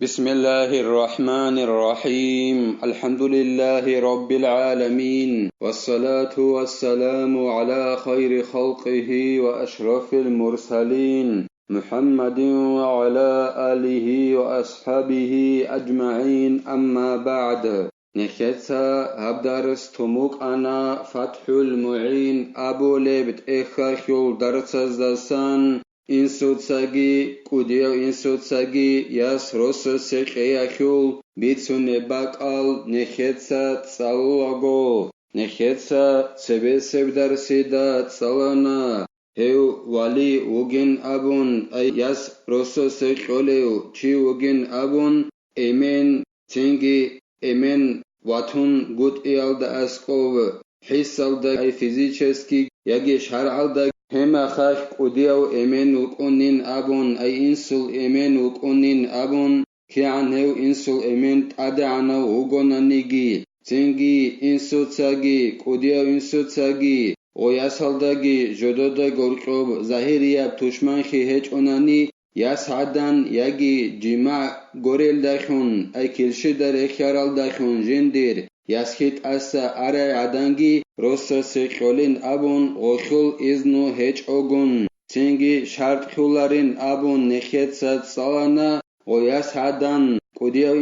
بسم الله الرحمن الرحيم الحمد لله رب العالمين والصلاة والسلام على خير خلقه وأشرف المرسلين محمد وعلى آله وأصحابه أجمعين أما بعد نخيتا هبدارس تموك أنا فتح المعين أبو لبت إخاخيول درس الزسان Insutsagi, kudio insutsagi, yas rosse kreachul, bitsune bakal, nechetsa tsalago, nechetsa tsebesebdar sida tsalana, heu wali ugin abun, ay yas rosse kroleu, chi ugin abun, amen, tingi, amen, watun gut ialda askov, hisalda ay fizически, яги шар'алда хема хах кудиав эмен укунин абун ай инсул эмен укунин абун кианев инсул эмен тадана угонаниги цинги инсуцаги кудиав инсуцаги оясалдаги жодода горкоб захирия тушманхи хечонани ясадан яги жима горелдахун ай килшидар эхяралдахун жиндир ясхит аса арай аданги роса секолин абун охул изну хеч огун цинги шартхуларин абун нехетса салана ояс хадан кудиав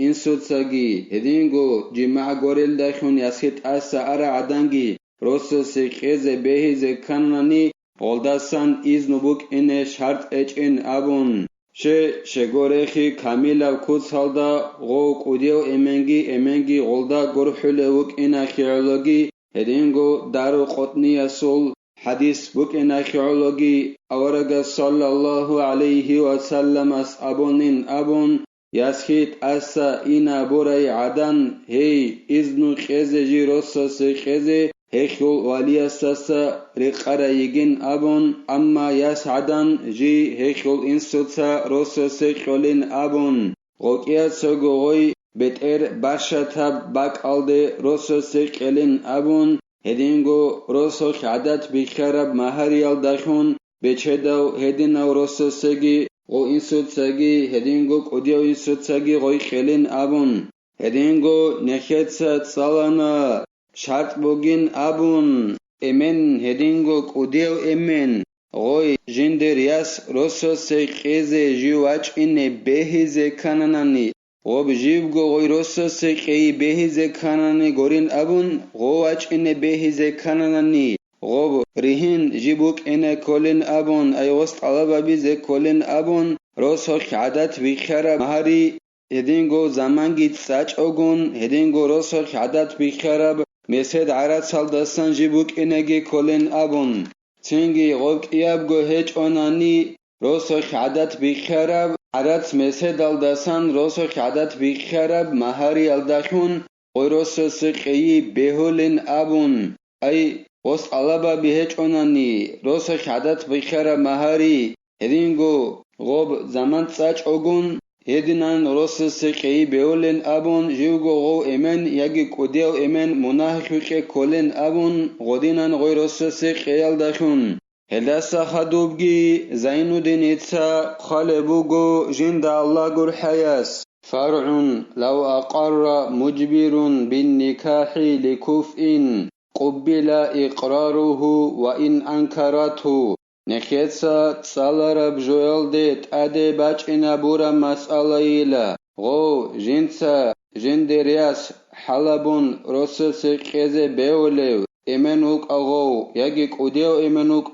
инсуцаги хединго жима горел дахун ясхит аса ара аданги роса секезе бехизе канани олдасан изну бук ине шарт эчен абун شگورخی کامیلا کوچالدا غو کودیو اменگی غلدا گرحله وک این آخیولوگی هدینگو دارو قطنی اصول حدیث وک این آخیولوگی اورگا صلی الله علیه و سلم اس ابونین ابون یاسخیت اسا اینا برای عدن هی ازنو خیزه جی رسا سی خیزه هيخول والياساسا رقرا يجين أبون أما يسعدن جي هيخول إنسوتا روسا سيخولين أبون غوكيا سوغوغوي بتر باشتاب باك ألدي روسا سيخولين أبون هدينغو روسا خادت بخراب مهاريال داخون بچدو هدينو روسا سيغي غو إنسوتساغي هدينغو كوديو إنسوتساغي غوي خلين أبون هدينغو نخيتسا تسالانا شرط بوگین ابون امن هدینگو کودیو امن غوی جندر یاس روسو سیقیزه جیواچ اینه بهیزه کننانی غوب جیبگو غوی روسو سیقی بهیزه کننانی گورین ابون غواچ اینه بهیزه کننانی غوب ریهین جیبوک اینه کولین ابون ایوست علابا بیزه کولین ابون روسو عادت بیخره مهاری هدینگو زمانگی تساچ اوگون هدینگو روسو عادت بیخره مسد عرات سالدستان جيبوك إنجي كولين أبون تنجي غوك إيابغو هيج أوناني روسوخ عادت بخراب عرات مسد الدستان روسوخ عادت بخراب مهاري الدخون غيروسو سقي بهولين أبون أي وس علابا بهيج أوناني روسوخ عادت بخراب مهاري هدينغو غوب زمان تساچ أوغون هدینان روسا سقی بیولن ابون جیوگو غو امن یگی کودیو امن مناحقی کولن ابون غدینان غوی روسا سقیال داشون هلسا خدوبگی زینو دینیتسا خالبوگو جند الله گر حیاس فرع لو أقر مجبر بالنكاح لكفء قبل إقراره وإن أنكرته نخيتسا تسالرب جويلدت أدي باچنا بورا مسألة غو جنسا جندرياس حلبون روسس قيزي بيوليو إمنوك أغو يجي قديو إمنوك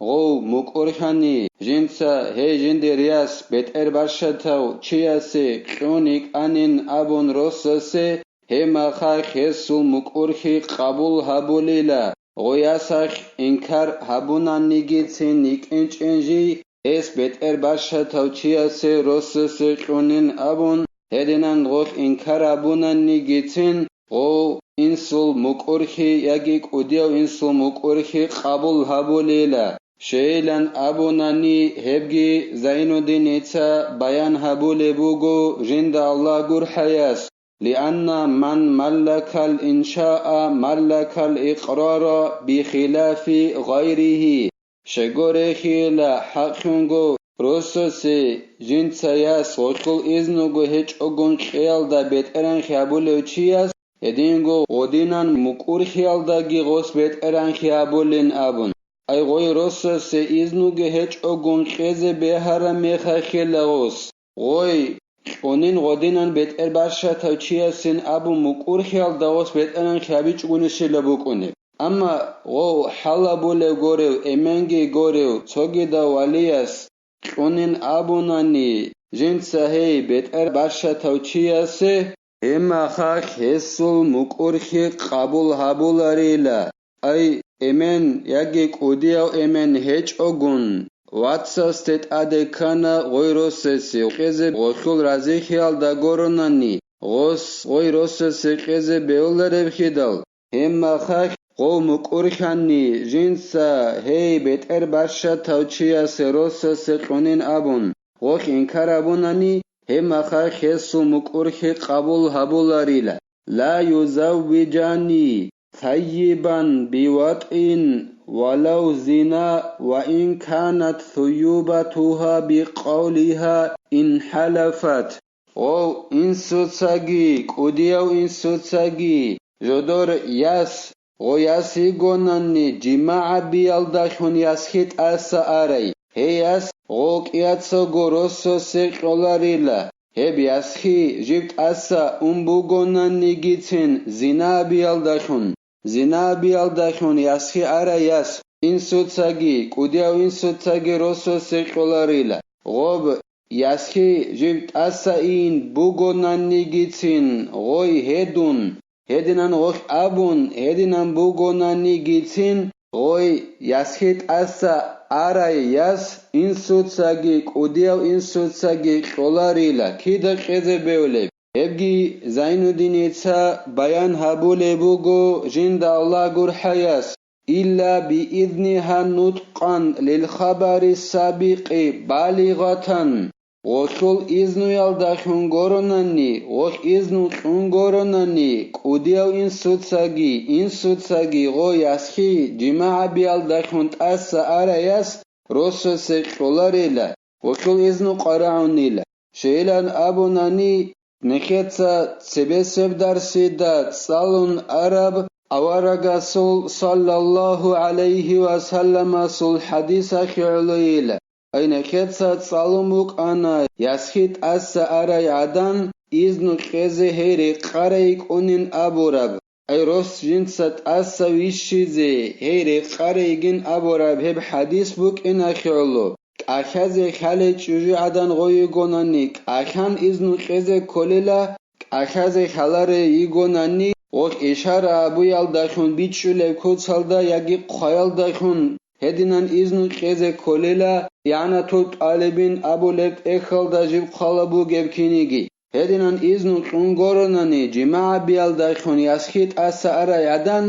غو مكورخاني جنسا هي جندرياس بيت إرباشتاو چياسي قيونيك أنين أبون روسسي هما خاخ يسو مكورخي قبول هبوليلا غوياسخ إنكار هبونانيجي تسينيك إنجي إس بيتر باشا توچياسي روسس قونين أبون هدينان غوخ إنكار هبونانيجي تسين غو إنسول مكورخي يجيك وديو إنسول مكورخي قبول هبوليلا شيلان أبوناني هبجي زينو دينيتا بيان هبولي بوغو جند الله gur حياس لأن من ملك الإنشاء ملك الإقرار بخلاف غيره شغورخي لا حقنغو Rososi Jinsayas Otul Iznugo Hechogun Khialda Beteran Khiabuleuchias Edingo Odinan Mukur Khialda Gigos Beteran Khiabulin Abun. I goy Rososi Iznugo Hechogun Kheze Behara Mecha Khilagos. Goy Onin Odinan Beter Basha Tauchiasin Abu Mukur Khialdagos Beteran Khiabich Unishilabukune. Ama go halabule goreu emengi goreu tsogida walias Onin abunani jinsahei beter basha tauchiase emacha hesul mukurhi qabul habularila ay emen yagi kudiao emen hech ogun Watsas tet adekana goirosesi qeze gokhul razikhial da goronani gos goirosesi qeze beularev khidal emacha Qom Qurkhani jinsa hey beter basha tauchia serosa seqonin abun Gokh inkarabunani hemacha khesu muqurhi qabul habularila la yuzawwijani thayyiban biwat'in walau zina wa in kanat thuyubatuha biqawliha in halafat O insutsagi qudiau insutsagi jodor yas Goyasi gonani jimaa bialdashun yashit asa aray. Heyas gokiatso goroso seqolarila. Hebiashi jibt asa umbugonani gitsin zina bialdashun. Zina bialdashun yashi arayas. Insutsagi kudiau insutsagi roso seqolarila. Gob yashi jibt asa in bugonani gitsin goy hedun. Hedinan goch abun, hedinan bugonani gitsin, goy yashit asa aray yas insutsagi kudiau insutsagi qolarila kida qeze beule. Ebgi Zainuddinitsa bayan habule bugo jinda Allah gurhayas. Illa bi'idniha nutqan lil khabari sabiqi balighatan. Oshul iznu yaldashun goronani, osh iznu goronani, kudiau insutsagi go yashi jimaa bialdashun asa arayas rosso se qolarila, oshul iznu qaraunila. Sheilan abunani nekhetsa tsebeseb darsida salun arab awaraгаsul sallallahu alayhi wa sallam sul hadisa khi'luila. Ayna khetsa tsalumuk ana yashit asa aray adan iznu qeze heri qaray kunin aburab ay ros jinsat asa wishize heri qaraygin aburab heb hadis buk ina khulu akhaze khale chuji adan goygonani akhan iznu qeze kolila akhaze khalare igonani o ishara abu yaldashun bichule kotsalda yagi qayaldashun Hedinan iznu qeze kolila yana tut alibin abuleb ekhalda jib khalabu gebkinigi. Hedinan iznu qungoronani jimaa bialdashun yashit asa arayadan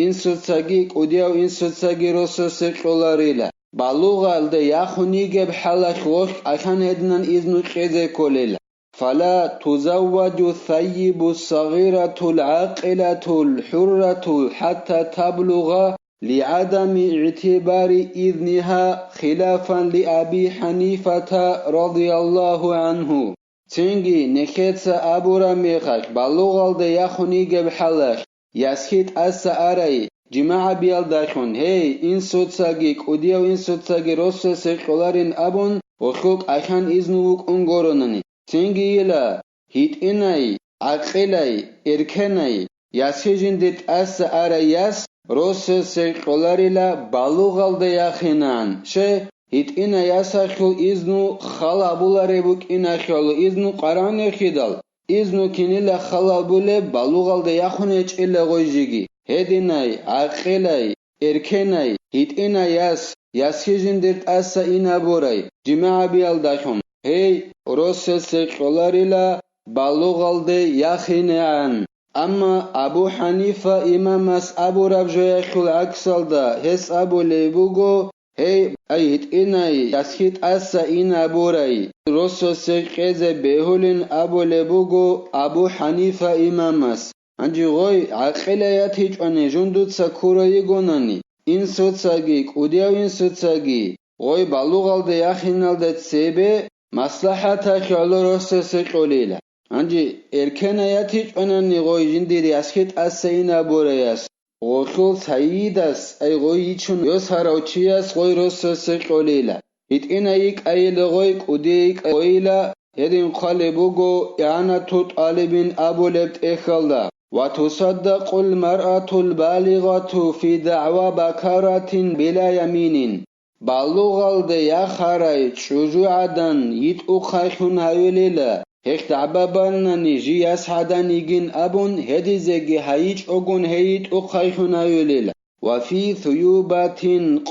insutsagi kudiau insutsagi rosso seqolarila. Balugalde yakhuni geb halak gosh akhan hedinan iznu qeze kolila. فلا تزوج الثيب الصغيرة العاقلة الحرة حتى تبلغ لعدم اعتبار إذنها خلافا لأبي حنيفة رضي الله عنه تنجي نكتس أبورا ميخاك بلغال دي يخوني جبحلاك يسكت أسا أري جماعة بيالداشون هي إن سوتساقي كوديو إن سوتساقي روسو سيقولارين أبون وخوك أخان إذنوك أنغورونني تنجي إلا هيت إناي عقلي إركناي يسكجين ديت أسا أري يس Rosse seqolarila balugalde yakhinan. She hit ina yasakhu iznu khalabularibuk ina kholu iznu qarane khidal. Iznu kinila khalabule balugalde yakhune chile gojigi. Hedinay aqilay erkenay hit ina yaskijindirt asa ina boray. Jimaa bialdashum. Hey rosse seqolarila balugalde yakhinan. Amma Abu Hanifa imamas Abu Rabjoyakul Aksalda hes Abu Lebugo hey ayit inay yashit asa ina buray rosso seqeze behulin Abu Lebugo Abu Hanifa imamas anji goy aqilayat hichone jundut sakuro yigonani in sotsagi kudiaw in sotsagi غوي بالوغال دي يخينال دي تسيبي مصلحة خيالو روسة سيقوليلا انجي اركنا ياتيج اناني غوي جنديري اسكت اسينا بورياس غوخول سايداس اي غوي يچون يوسهاروچياس غوي روسة سيقوليلا اتئنا يك اي لغوي قديك اويلا هدين قالبوغو اعانا توت قالبين ابو لبت اخلدا وتصدق المرأة البالغة في دعوى بكارة بلا يمين بالغال دي يخاري شجوعدن يتقو خيخون هايوليلا هيك تعبابان نيجي يسحدن يجين أبون هدي زيجي هايج أغون هيت أخيخون هايوليلا وفي ثيوبات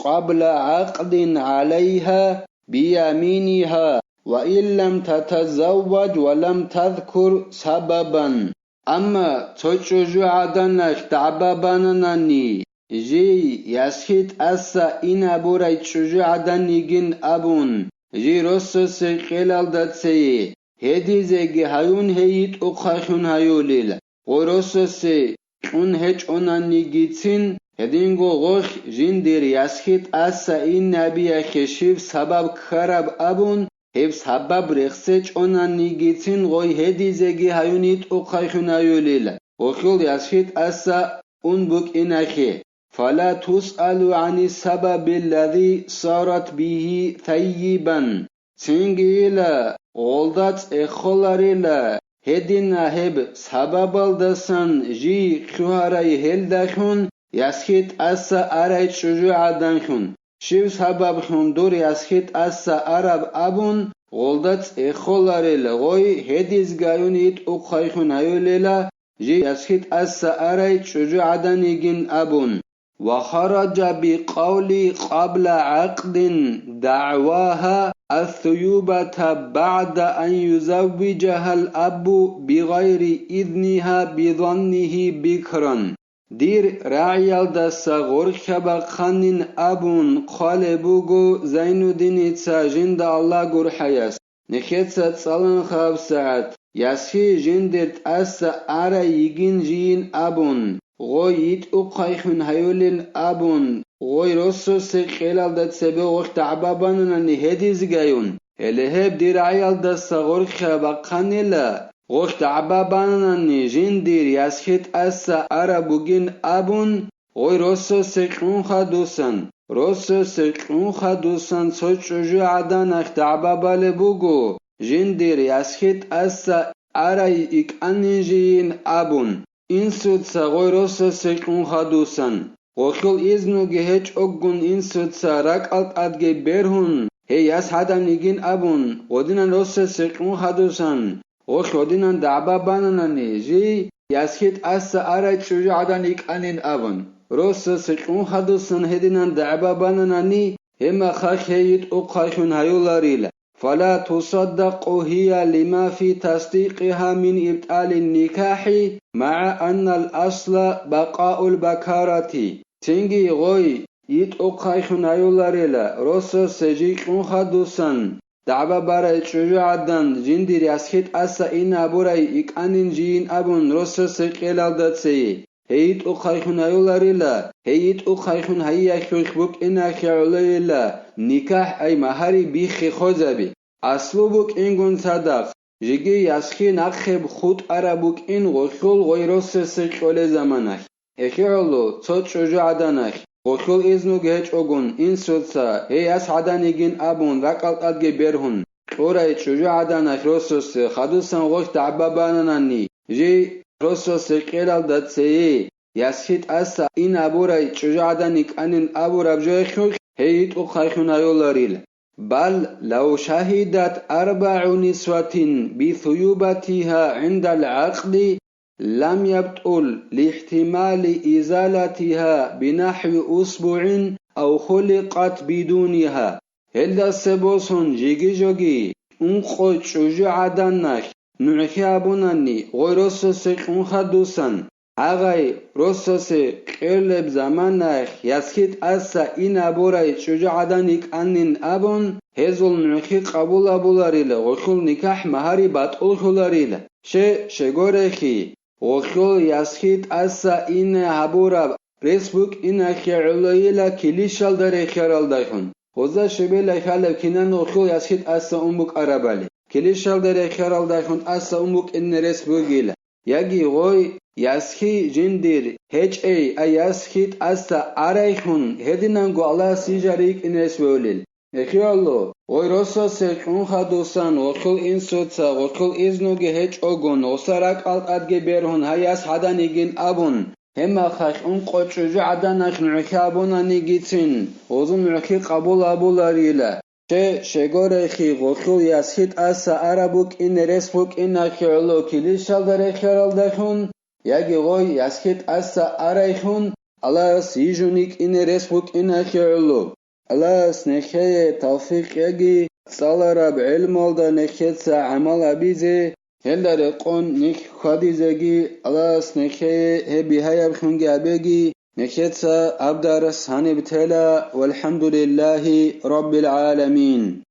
قبل عقد عليها بيمينها وإن لم تتزوج ولم تذكر سببا أما تشجو عدنك تعبابانني جي يسخيت أسا إنا بوري تشجو عدنيجين أبون جي رسس قلال داتسي هدي زيجي هايون هيت أقايخون هايوليل ورسس اون هج اونانيجيتين هدينغو غوخ جندير يسخيت أسا إنا بيا خشيف سبب خراب أبون هب سبب رخصج اونانيجيتين غوي هدي زيجي هايونيت أقايخون هايوليل وخيل يسخيت أسا اون بوك إناخي فلا تسأل عن السبب الذي صارت به ثيبا تنجيلا غلطات اخولاريلا هدينا هب سبب دسان جي خياري هلدخون يسخيت أسا أريد شجوع دنخون شيف سبب خون دور يسخيت أسا عرب أبون غلطات اخولاريلا غوي هديز غايونيت اقايخون ايوليلا جي يسخيت أسا أريد شجوع دنيجين أبون وخرج بقول قبل عقد دعواها الثيوبة بعد أن يزوجها الأب بغير إذنها بظنه بكرا دير راعيال دسا غرخب خانين أبون قالبوغو زين الدين تساجين دا الله غرحياس نخيتسا تصالن خاب ساعت ياسخي جندرت أسا أرى يجين جين أبون غوي يتقايخون هايولين أبون غوي رسو سيقيلال دات سبي غوخ تعبابانن هديز غايون هلهب دير عيال دا سغور خبقانيلا غوخ تعبابانن جندير ياسخيت أسا أرابوغين أبون غوي رسو سيقون خدوسن رسو سيقون خدوسن سوچوجو عدان اخ تعبابال بوغو جندير ياسخيت أسا أرى إكانيجين أبون إنسود سغوي روسا سيقون خدوسن وخل إذنو جهج أغن إنسود سراك ألت أدجي بيرهن هي ياس حدا نيجين أبون ودينا روسا سيقون خدوسن وخدينا دعبا باناناني جي ياسخيت أسا أراي تشوجو عدا نيك أنين أبون روسا سيقون خدوسن هدينا دعبا باناناني هما خاك هيت أقايخون هيولاريلا فلا تصدق هي لما في تصديقها من إبطال النكاح مع أن الأصل بقاء البكارة تنجي غوي يتقايخون أيولاريلا روسو سجيقون خدوسن دعبا برای شجاعدن جندير يسخيت أسا إن أبوري إكانين جين أبون روسو سقيلال داتسي هيت أقايخون أيولاريلا هيت أقايخون هيا خيخ بوك إنا خيوليلا نكاح أي مهاري بيخي خوزبي أصلو بوك إنگون صدق جيجي يسخي نقخب خود أرابوك إن غخول غيروس سقيل زمانك إخيالو تصد شجاعدنك غخول إذنو جهج أغن إن سلسا هي أسعدانيگين أبون رقلت أدگي برهن أوري شجاعدنك روسوس خدوسن غخ تعبابانناني جي روسوس قيلال داتسي يسخيت أسا إن أبوري شجاعدنك أنين أبو ربجوي خيخ هيت أخيخون أيولاريل بل لو شهدت 4 نسوة بثيوبتها عند العقد لم يبطل لاحتمال إزالتها بنحو أسبوع أو خلقت بدونها هل سبوسون جيجي جوجي انخوش شجاعدنك نعخيابونني غيروسوسك انخدوسن هغاي روسوسي قلب زمانك يسخيت أسا إنا بوراي شجاعدنك أنين أبون هزول نعخي قبول أبولاريل غخول نكاح مهاري بطول خولاريل شغوريخي غخول يسخيت أسا إنا هبورا ريسبوك إنا خيعوليلا كليشال داري خيرال دايخون Hoza şebele halep kinan oxul yaskit asa umbuk arabali. Kilişal dere xeral daxun asa umbuk inneres bugila. Yagi goy yaski jindir hec'ey ayaskit asa arayhun hedinangu Allah sijarik ines volil. Exiallo, goy rosa sekun hadosan oxul insotsa oxul iznuge hec ogon osarak alt adge berhun hayas hadanigin abun. هما خاخ اون قوچوجو عدنخ نعكابونا نيجيتين وزن نعكي قبول أبولاريلا شغور خي غوخو ياسخيت أسا عربوك إن رسبوك إن خيرلو كليشال دار خيرال دخون ياگي غوي ياسخيت أسا عريخون الله سيجونيك إن رسبوك إن خيرلو الله سنخي توفيق ياگي صالرا بعلم والدا نخيتسا عمال أبيزي هندر قون نك خديزگی الاس نخه هبی هيا بخونگی ابگی نخيتسا ابدارس هاني بتلا والحمد لله رب العالمين.